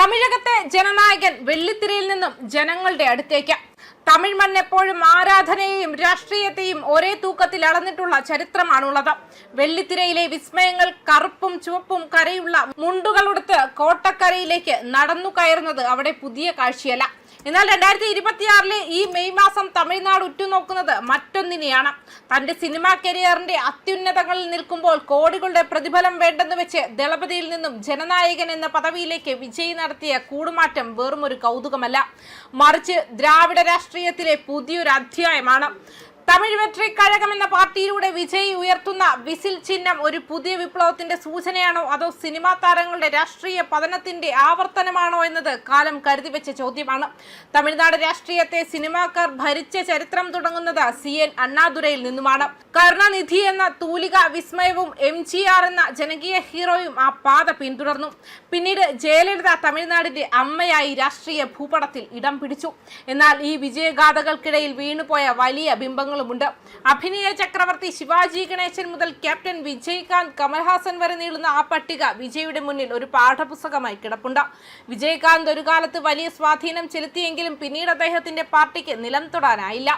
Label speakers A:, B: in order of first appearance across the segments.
A: തമിഴകത്തെ ജനനായകൻ വെള്ളിത്തിരയിൽ നിന്നും ജനങ്ങളുടെ അടുത്തേക്ക്. തമിഴ് മണ്ണ് എപ്പോഴും ആരാധനയെയും രാഷ്ട്രീയത്തെയും ഒരേ തൂക്കത്തിൽ അളന്നിട്ടുള്ള ചരിത്രമാണുള്ളത്. വെള്ളിത്തിരയിലെ വിസ്മയങ്ങൾ കറുപ്പും ചുവപ്പും കരയുള്ള മുണ്ടുകളുടുത്ത് കോട്ടക്കരയിലേക്ക് നടന്നു കയറുന്നത് അവിടെ പുതിയ കാഴ്ചയല്ല. എന്നാൽ 2026 ഈ മെയ് മാസം തമിഴ്നാട് ഉറ്റുനോക്കുന്നത് മറ്റൊന്നിനെയാണ്. തന്റെ സിനിമാ കരിയറിന്റെ അത്യുന്നതങ്ങളിൽ നിൽക്കുമ്പോൾ കോടികളുടെ പ്രതിഫലം വേണ്ടെന്ന് വെച്ച് ദളപതിയിൽ നിന്നും ജനനായകൻ എന്ന പദവിയിലേക്ക് വിജയ് നടത്തിയ കൂടുമാറ്റം വെറുമൊരു കൗതുകമല്ല, മറിച്ച് ദ്രാവിഡ രാഷ്ട്രീയത്തിലെ പുതിയൊരു അധ്യായമാണ്. തമിഴ് വെട്രി കഴകം എന്ന പാർട്ടിയിലൂടെ വിജയ് ഉയർത്തുന്ന വിസിൽ ചിഹ്നം ഒരു പുതിയ വിപ്ലവത്തിന്റെ സൂചനയാണോ അതോ സിനിമാ താരങ്ങളുടെ രാഷ്ട്രീയ പതനത്തിന്റെ ആവർത്തനമാണോ എന്നത് കാലം കരുതിവെച്ച ചോദ്യമാണ്. തമിഴ്നാട് രാഷ്ട്രീയത്തെ സിനിമാക്കാർ ഭരിച്ച ചരിത്രം തുടങ്ങുന്നത് CN അണ്ണാദുരയിൽ നിന്നുമാണ്. കരുണാനിധി എന്ന തൂലിക വിസ്മയവും MGR എന്ന ജനകീയ ഹീറോയും ആ പാത പിന്തുടർന്നു. പിന്നീട് ജയലളിത തമിഴ്നാടിന്റെ അമ്മയായി രാഷ്ട്രീയ ഭൂപടത്തിൽ ഇടം പിടിച്ചു. എന്നാൽ ഈ വിജയഗാഥകൾക്കിടയിൽ വീണുപോയ വലിയ ബിംബങ്ങളുമുണ്ട്. അഭിനയ ചക്രവർത്തി ശിവാജി ഗണേശൻ മുതൽ ക്യാപ്റ്റൻ വിജയകാന്ത്, കമൽഹാസൻ വരെ നീളുന്ന ആ പട്ടിക വിജയുടെ മുന്നിൽ ഒരു പാഠപുസ്തകമായി കിടപ്പുണ്ട്. വിജയകാന്ത് ഒരു കാലത്ത് വലിയ സ്വാധീനം ചെലുത്തിയെങ്കിലും പിന്നീട് അദ്ദേഹത്തിന്റെ പാർട്ടിക്ക് നിലം തൊടാനായില്ല.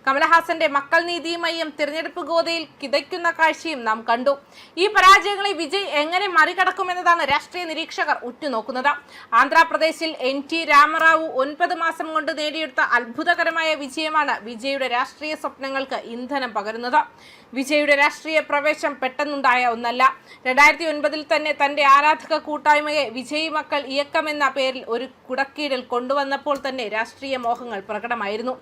A: കമൽഹാസന്റെ മക്കൾ നീതി മയ്യം തിരഞ്ഞെടുപ്പ് ഗോതയിൽ കിതയ്ക്കുന്ന കാഴ്ചയും നാം കണ്ടു. ഈ പരാജയങ്ങളെ വിജയ് എങ്ങനെ മറികടക്കുമെന്നതാണ് രാഷ്ട്രീയ നിരീക്ഷകർ ഉറ്റുനോക്കുന്നത്. ആന്ധ്രാപ്രദേശിൽ NT രാമറാവു 9 മാസം കൊണ്ട് നേടിയെടുത്ത അത്ഭുതകരമായ വിജയമാണ് വിജയുടെ രാഷ്ട്രീയ സ്വപ്നങ്ങൾക്ക് ഇന്ധനം പകരുന്നത്. വിജയുടെ രാഷ്ട്രീയ പ്രവേശം പെട്ടെന്നുണ്ടായ ഒന്നല്ല. 2009 തന്നെ തന്റെ ആരാധക കൂട്ടായ്മയെ വിജയ് മക്കൾ ഇയക്കം എന്ന പേരിൽ ഒരു കുടക്കീഴിൽ കൊണ്ടുവന്നപ്പോൾ തന്നെ രാഷ്ട്രീയ മോഹങ്ങൾ പ്രകടമായിരുന്നു.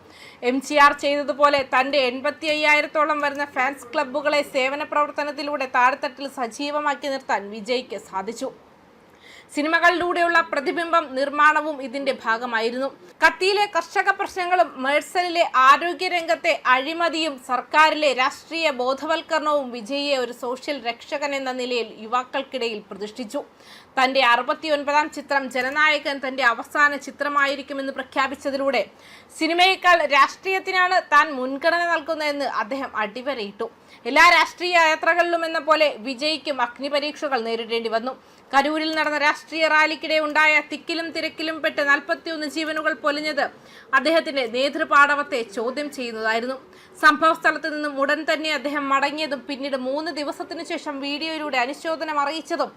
A: MGR ചെയ്തതുപോലെ തന്റെ 85,000-ഓളം വരുന്ന ഫാൻസ് ക്ലബ്ബുകളെ സേവന പ്രവർത്തനത്തിലൂടെ താഴെത്തട്ടിൽ സജീവമാക്കി നിർത്താൻ വിജയ്ക്ക് സാധിച്ചു. സിനിമകളിലൂടെയുള്ള പ്രതിബിംബം നിർമ്മാണവും ഇതിന്റെ ഭാഗമായിരുന്നു. കത്തിയിലെ കർഷക പ്രശ്നങ്ങളും മേഴ്സലിലെ ആരോഗ്യരംഗത്തെ അഴിമതിയും സർക്കാരിലെ രാഷ്ട്രീയ ബോധവൽക്കരണവും വിജയിയെ ഒരു സോഷ്യൽ രക്ഷകൻ എന്ന നിലയിൽ യുവാക്കൾക്കിടയിൽ പ്രതിഷ്ഠിച്ചു. തന്റെ 69ാം ചിത്രം ജനനായകൻ തന്റെ അവസാന ചിത്രമായിരിക്കുമെന്ന് പ്രഖ്യാപിച്ചതിലൂടെ സിനിമയേക്കാൾ രാഷ്ട്രീയത്തിനാണ് താൻ മുൻഗണന നൽകുന്നതെന്ന് അദ്ദേഹം അടിവരയിട്ടു. എല്ലാ രാഷ്ട്രീയ യാത്രകളിലും എന്ന പോലെ വിജയ്ക്കും അഗ്നിപരീക്ഷകൾ നേരിടേണ്ടി വന്നു. കരൂരിൽ നടന്ന രാഷ്ട്രീയ റാലിക്കിടെ ഉണ്ടായ തിക്കിലും തിരക്കിലും പെട്ട് 41 ജീവനുകൾ പൊലിഞ്ഞത് അദ്ദേഹത്തിന്റെ നേതൃപാടവത്തെ ചോദ്യം ചെയ്യുന്നതായിരുന്നു. സംഭവ സ്ഥലത്ത് നിന്നും ഉടൻ തന്നെ അദ്ദേഹം മടങ്ങിയതും പിന്നീട് 3 ദിവസത്തിനു ശേഷം വീഡിയോയിലൂടെ അനുശോചനം അറിയിച്ചതും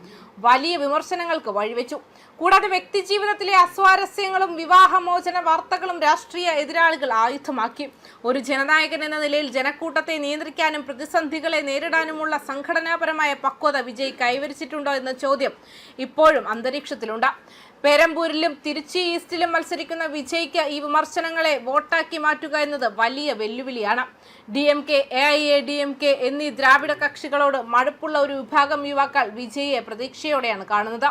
A: വലിയ വിമർശനങ്ങൾക്ക് വഴിവെച്ചു. കൂടാതെ വ്യക്തിജീവിതത്തിലെ അസ്വാരസ്യങ്ങളും വിവാഹമോചന വാർത്തകളും രാഷ്ട്രീയ എതിരാളികൾ ആയുധമാക്കി. ഒരു ജനനായകൻ എന്ന നിലയിൽ ജനക്കൂട്ടത്തെ നിയന്ത്രിക്കാനും പ്രതിസന്ധികളെ നേരിടാനുമുള്ള സംഘടനാപരമായ പക്വത വിജയ് കൈവരിച്ചിട്ടുണ്ടോ എന്ന ചോദ്യം ഇപ്പോഴും അന്തരീക്ഷത്തിലുണ്ട്. പെരമ്പൂരിലും തിരുച്ചി ഈസ്റ്റിലും മത്സരിക്കുന്ന വിജയ്ക്ക് ഈ വിമർശനങ്ങളെ വോട്ടാക്കി മാറ്റുക എന്നത് വലിയ വെല്ലുവിളിയാണ്. DMK, AIADMK എന്നീ ദ്രാവിഡ കക്ഷികളോട് മടുപ്പുള്ള ഒരു വിഭാഗം യുവാക്കൾ വിജയെ പ്രതീക്ഷയോടെയാണ് കാണുന്നത്.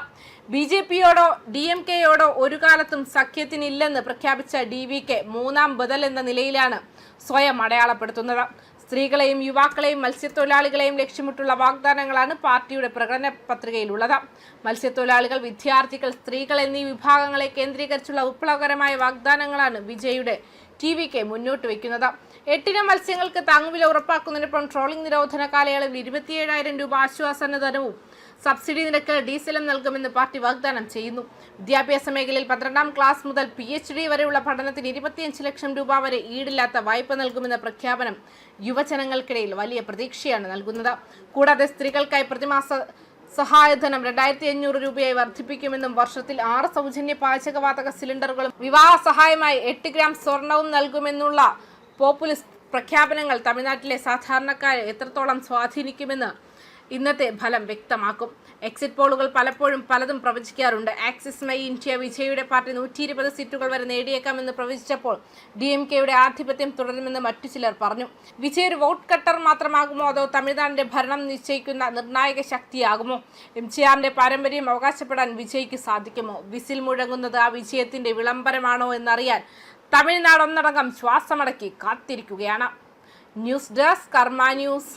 A: BJPയോടോ DMKയോടോ ഒരു കാലത്തും സഖ്യത്തിനില്ലെന്ന് പ്രഖ്യാപിച്ച DVK 3ാം ബദൽ എന്ന നിലയിലാണ് സ്വയം അടയാളപ്പെടുത്തുന്നത്. സ്ത്രീകളെയും യുവാക്കളെയും മത്സ്യത്തൊഴിലാളികളെയും ലക്ഷ്യമിട്ടുള്ള വാഗ്ദാനങ്ങളാണ് പാർട്ടിയുടെ പ്രകടന പത്രികയിലുള്ളത്. മത്സ്യത്തൊഴിലാളികൾ, വിദ്യാർത്ഥികൾ, സ്ത്രീകൾ എന്നീ വിഭാഗങ്ങളെ കേന്ദ്രീകരിച്ചുള്ള വിപ്ലവകരമായ വാഗ്ദാനങ്ങളാണ് വിജയുടെ TVK മുന്നോട്ട് വയ്ക്കുന്നത്. 8 ഇനം മത്സ്യങ്ങൾക്ക് താങ്ങുവില ഉറപ്പാക്കുന്നതിനൊപ്പം ട്രോളിംഗ് നിരോധന കാലയളവിൽ 27,000 രൂപ ആശ്വാസധനവും സബ്സിഡി നിരക്കിൽ ഡീസലും നൽകുമെന്ന് പാർട്ടി വാഗ്ദാനം ചെയ്യുന്നു. വിദ്യാഭ്യാസ മേഖലയിൽ 12ാം ക്ലാസ് മുതൽ PhD വരെയുള്ള പഠനത്തിന് 25 ലക്ഷം രൂപ വരെ ഈടില്ലാത്ത വായ്പ നൽകുമെന്ന പ്രഖ്യാപനം യുവജനങ്ങൾക്കിടയിൽ വലിയ പ്രതീക്ഷയാണ് നൽകുന്നത്. കൂടാതെ സ്ത്രീകൾക്കായി പ്രതിമാസ സഹായധനം 2,500 രൂപയായി വർദ്ധിപ്പിക്കുമെന്നും വർഷത്തിൽ 6 സൗജന്യ പാചകവാതക സിലിണ്ടറുകളും വിവാഹ സഹായമായി 8 ഗ്രാം സ്വർണവും നൽകുമെന്നുള്ള പോപ്പുലിസ്റ്റ് പ്രഖ്യാപനങ്ങൾ തമിഴ്നാട്ടിലെ സാധാരണക്കാരെ എത്രത്തോളം സ്വാധീനിക്കുമെന്ന് ഇന്നത്തെ ഫലം വ്യക്തമാക്കും. എക്സിറ്റ് പോളുകൾ പലപ്പോഴും പലതും പ്രവചിക്കാറുണ്ട്. ആക്സിസ് മൈ ഇന്ത്യ വിജയുടെ പാർട്ടി 120 സീറ്റുകൾ വരെ നേടിയേക്കാമെന്ന് പ്രവചിച്ചപ്പോൾ DMKയുടെ ആധിപത്യം തുടരുമെന്ന് മറ്റു ചിലർ പറഞ്ഞു. വിജയ് ഒരു വോട്ട് കട്ടർ മാത്രമാകുമോ അതോ തമിഴ്നാടിന്റെ ഭരണം നിശ്ചയിക്കുന്ന നിർണായക ശക്തിയാകുമോ? MGRന്റെ പാരമ്പര്യം അവകാശപ്പെടാൻ വിജയ്ക്ക് സാധിക്കുമോ? വിസിൽ മുഴങ്ങുന്നത് ആ വിജയത്തിന്റെ വിളംബരമാണോ എന്നറിയാൻ തമിഴ്നാട് ഒന്നടങ്കം ശ്വാസമടക്കി കാത്തിരിക്കുകയാണ്. ന്യൂസ് ഡെസ്ക് കർമ്മ ന്യൂസ്.